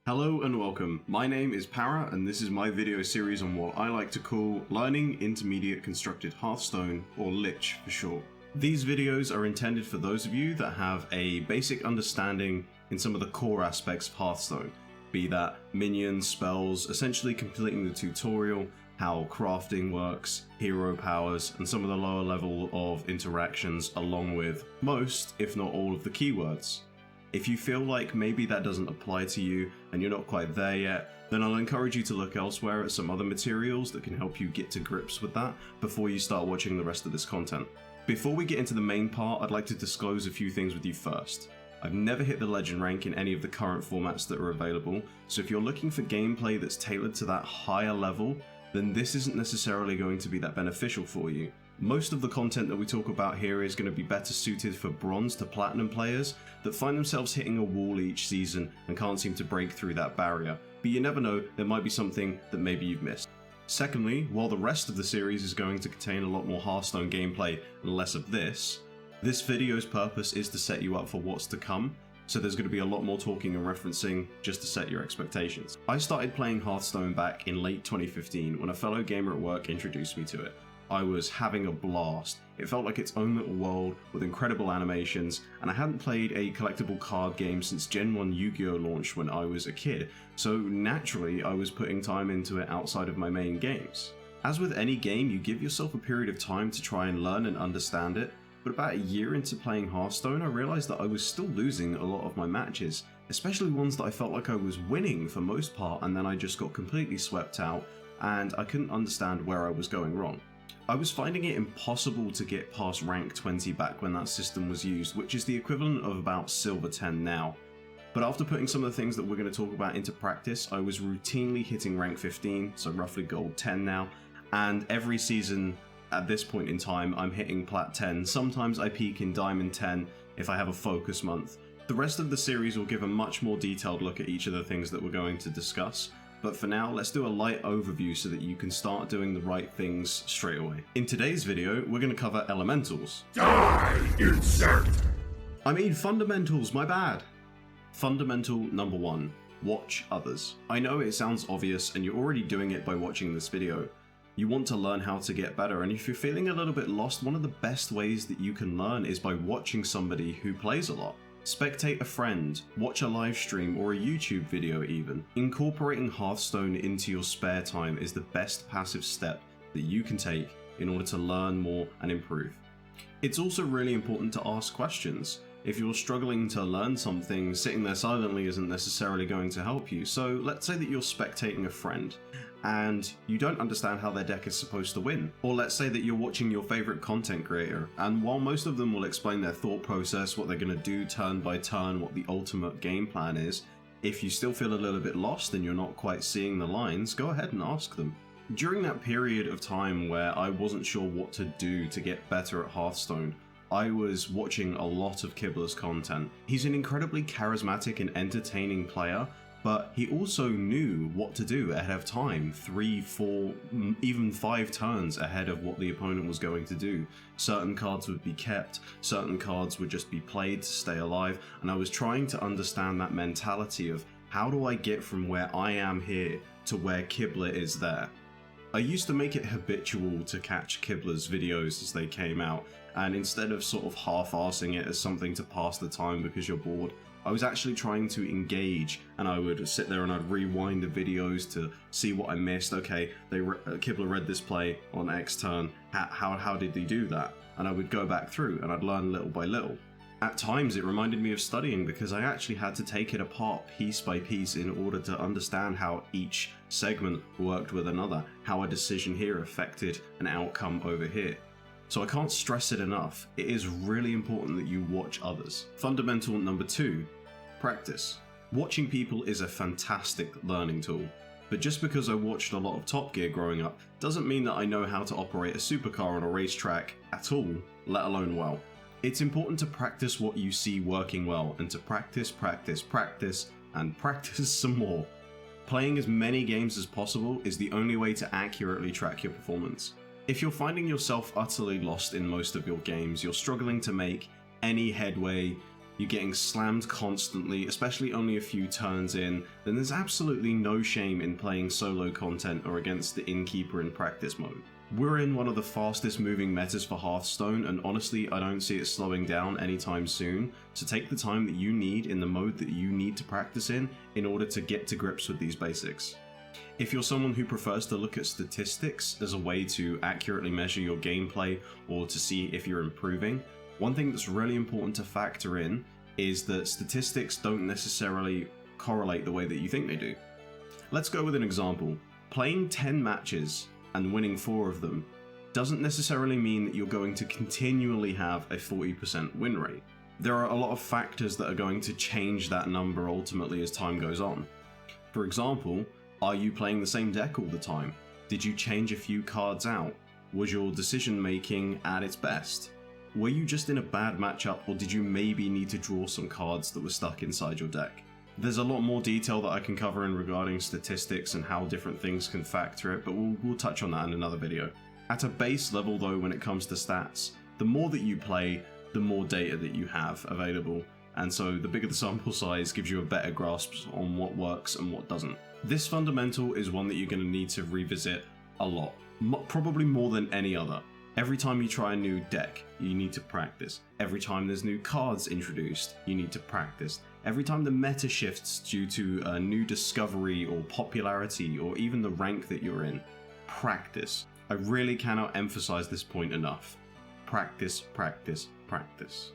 Hello and welcome, my name is Para and this is my video series on what I like to call Learning Intermediate Constructed Hearthstone, or L.I.C.H for short. These videos are intended for those of you that have a basic understanding in some of the core aspects of Hearthstone, be that minions, spells, essentially completing the tutorial, how crafting works, hero powers, and some of the lower level of interactions along with most, if not all, of the keywords. If you feel like maybe that doesn't apply to you and you're not quite there yet, then I'll encourage you to look elsewhere at some other materials that can help you get to grips with that before you start watching the rest of this content. Before we get into the main part, I'd like to disclose a few things with you first. I've never hit the legend rank in any of the current formats that are available, so if you're looking for gameplay that's tailored to that higher level, then this isn't necessarily going to be that beneficial for you. Most of the content that we talk about here is going to be better suited for bronze to platinum players that find themselves hitting a wall each season and can't seem to break through that barrier, but you never know, there might be something that maybe you've missed. Secondly, while the rest of the series is going to contain a lot more Hearthstone gameplay and less of this video's purpose is to set you up for what's to come, so there's going to be a lot more talking and referencing just to set your expectations. I started playing Hearthstone back in late 2015 when a fellow gamer at work introduced me to it. I was having a blast. It felt like its own little world with incredible animations, and I hadn't played a collectible card game since Gen 1 Yu-Gi-Oh! Launched when I was a kid, so naturally I was putting time into it outside of my main games. As with any game, you give yourself a period of time to try and learn and understand it, but about a year into playing Hearthstone, I realised that I was still losing a lot of my matches, especially ones that I felt like I was winning for most part, and then I just got completely swept out, and I couldn't understand where I was going wrong. I was finding it impossible to get past rank 20 back when that system was used, which is the equivalent of about silver 10 now. But after putting some of the things that we're going to talk about into practice, I was routinely hitting rank 15, so roughly gold 10 now, and every season at this point in time I'm hitting plat 10, sometimes I peak in diamond 10 if I have a focus month. The rest of the series will give a much more detailed look at each of the things that we're going to discuss. But for now, let's do a light overview so that you can start doing the right things straight away. In today's video, we're going to cover elementals. Die, insect! I mean fundamentals, my bad. Fundamental number 1, watch others. I know it sounds obvious and you're already doing it by watching this video. You want to learn how to get better, and if you're feeling a little bit lost, one of the best ways that you can learn is by watching somebody who plays a lot. Spectate a friend, watch a live stream or a YouTube video even. Incorporating Hearthstone into your spare time is the best passive step that you can take in order to learn more and improve. It's also really important to ask questions. If you're struggling to learn something, sitting there silently isn't necessarily going to help you. So let's say that you're spectating a friend and you don't understand how their deck is supposed to win. Or let's say that you're watching your favorite content creator, and while most of them will explain their thought process, what they're going to do turn by turn, what the ultimate game plan is, if you still feel a little bit lost and you're not quite seeing the lines, go ahead and ask them. During that period of time where I wasn't sure what to do to get better at Hearthstone, I was watching a lot of Kibler's content. He's an incredibly charismatic and entertaining player, but he also knew what to do ahead of time, 3, 4, even 5 turns ahead of what the opponent was going to do. Certain cards would be kept, certain cards would just be played to stay alive, and I was trying to understand that mentality of how do I get from where I am here to where Kibler is there. I used to make it habitual to catch Kibler's videos as they came out, and instead of sort of half-arsing it as something to pass the time because you're bored, I was actually trying to engage, and I would sit there and I'd rewind the videos to see what I missed. Okay, Kibler read this play on X turn, how did they do that? And I would go back through and I'd learn little by little. At times it reminded me of studying because I actually had to take it apart piece by piece in order to understand how each segment worked with another, how a decision here affected an outcome over here. So I can't stress it enough, it is really important that you watch others. Fundamental number 2, practice. Watching people is a fantastic learning tool, but just because I watched a lot of Top Gear growing up doesn't mean that I know how to operate a supercar on a racetrack at all, let alone well. It's important to practice what you see working well, and to practice, and practice some more. Playing as many games as possible is the only way to accurately track your performance. If you're finding yourself utterly lost in most of your games, you're struggling to make any headway, you're getting slammed constantly, especially only a few turns in, then there's absolutely no shame in playing solo content or against the innkeeper in practice mode. We're in one of the fastest moving metas for Hearthstone, and honestly I don't see it slowing down anytime soon, so take the time that you need in the mode that you need to practice in order to get to grips with these basics. If you're someone who prefers to look at statistics as a way to accurately measure your gameplay or to see if you're improving, one thing that's really important to factor in is that statistics don't necessarily correlate the way that you think they do. Let's go with an example. Playing 10 matches and winning 4 of them doesn't necessarily mean that you're going to continually have a 40% win rate. There are a lot of factors that are going to change that number ultimately as time goes on. For example, are you playing the same deck all the time? Did you change a few cards out? Was your decision making at its best? Were you just in a bad matchup, or did you maybe need to draw some cards that were stuck inside your deck? There's a lot more detail that I can cover in regarding statistics and how different things can factor it, but we'll touch on that in another video. At a base level though, when it comes to stats, the more that you play, the more data that you have available, and so the bigger the sample size gives you a better grasp on what works and what doesn't. This fundamental is one that you're going to need to revisit a lot, probably more than any other. Every time you try a new deck, you need to practice. Every time there's new cards introduced, you need to practice. Every time the meta shifts due to a new discovery or popularity or even the rank that you're in, practice. I really cannot emphasize this point enough. Practice, practice, practice.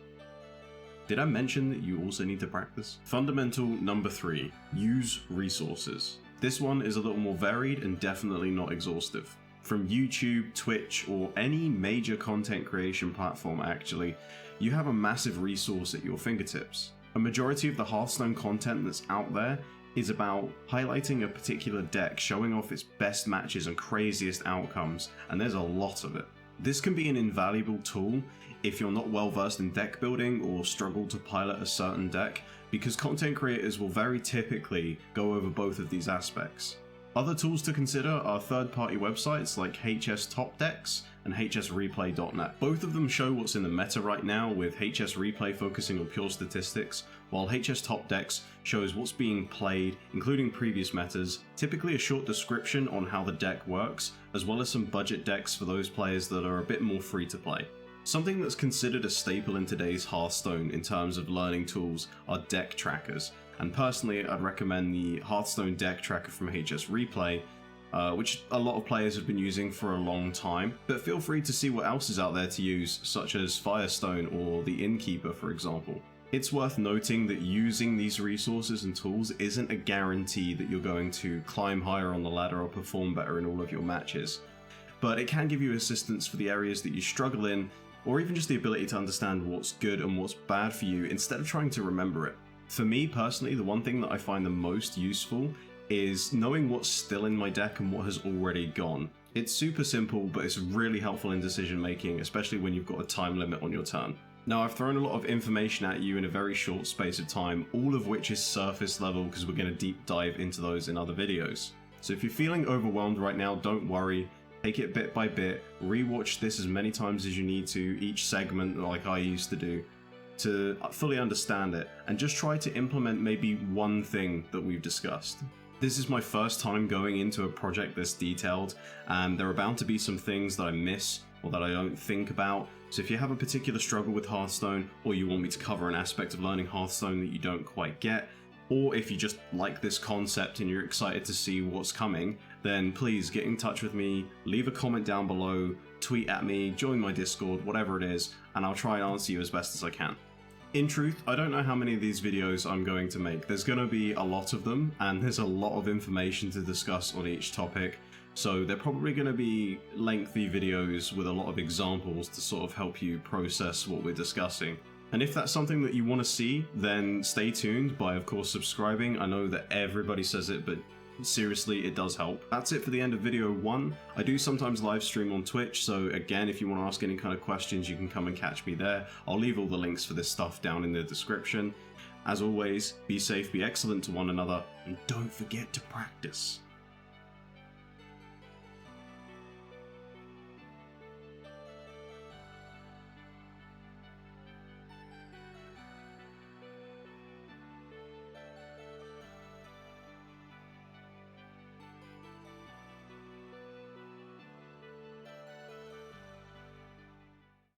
Did I mention that you also need to practice? Fundamental number 3, use resources. This one is a little more varied and definitely not exhaustive. From YouTube, Twitch, or any major content creation platform actually, you have a massive resource at your fingertips. A majority of the Hearthstone content that's out there is about highlighting a particular deck, showing off its best matches and craziest outcomes, and there's a lot of it. This can be an invaluable tool if you're not well versed in deck building or struggle to pilot a certain deck, because content creators will very typically go over both of these aspects. Other tools to consider are third-party websites like HS Top Decks and hsreplay.net. Both of them show what's in the meta right now, with HS Replay focusing on pure statistics, while HS Top Decks shows what's being played, including previous metas, typically a short description on how the deck works, as well as some budget decks for those players that are a bit more free to play. Something that's considered a staple in today's Hearthstone in terms of learning tools are deck trackers, and personally I'd recommend the Hearthstone deck tracker from HS Replay, which a lot of players have been using for a long time, but feel free to see what else is out there to use, such as Firestone or the Innkeeper for example. It's worth noting that using these resources and tools isn't a guarantee that you're going to climb higher on the ladder or perform better in all of your matches, but it can give you assistance for the areas that you struggle in, or even just the ability to understand what's good and what's bad for you instead of trying to remember it. For me personally, the one thing that I find the most useful is knowing what's still in my deck and what has already gone. It's super simple, but it's really helpful in decision making, especially when you've got a time limit on your turn. Now, I've thrown a lot of information at you in a very short space of time, all of which is surface level because we're going to deep dive into those in other videos. So if you're feeling overwhelmed right now, don't worry. Take it bit by bit, rewatch this as many times as you need to, each segment like I used to do, to fully understand it, and just try to implement maybe one thing that we've discussed. This is my first time going into a project this detailed, and there are bound to be some things that I miss or that I don't think about, so if you have a particular struggle with Hearthstone, or you want me to cover an aspect of learning Hearthstone that you don't quite get, or if you just like this concept and you're excited to see what's coming, then please get in touch with me, leave a comment down below, tweet at me, join my Discord, whatever it is, and I'll try and answer you as best as I can. In truth, I don't know how many of these videos I'm going to make. There's going to be a lot of them, and there's a lot of information to discuss on each topic, so they're probably going to be lengthy videos with a lot of examples to sort of help you process what we're discussing. And if that's something that you want to see, then stay tuned by, of course, subscribing. I know that everybody says it, but seriously, it does help. That's it for the end of video 1. I do sometimes live stream on Twitch, so again, if you want to ask any kind of questions, you can come and catch me there. I'll leave all the links for this stuff down in the description. As always, be safe, be excellent to one another, and don't forget to practice.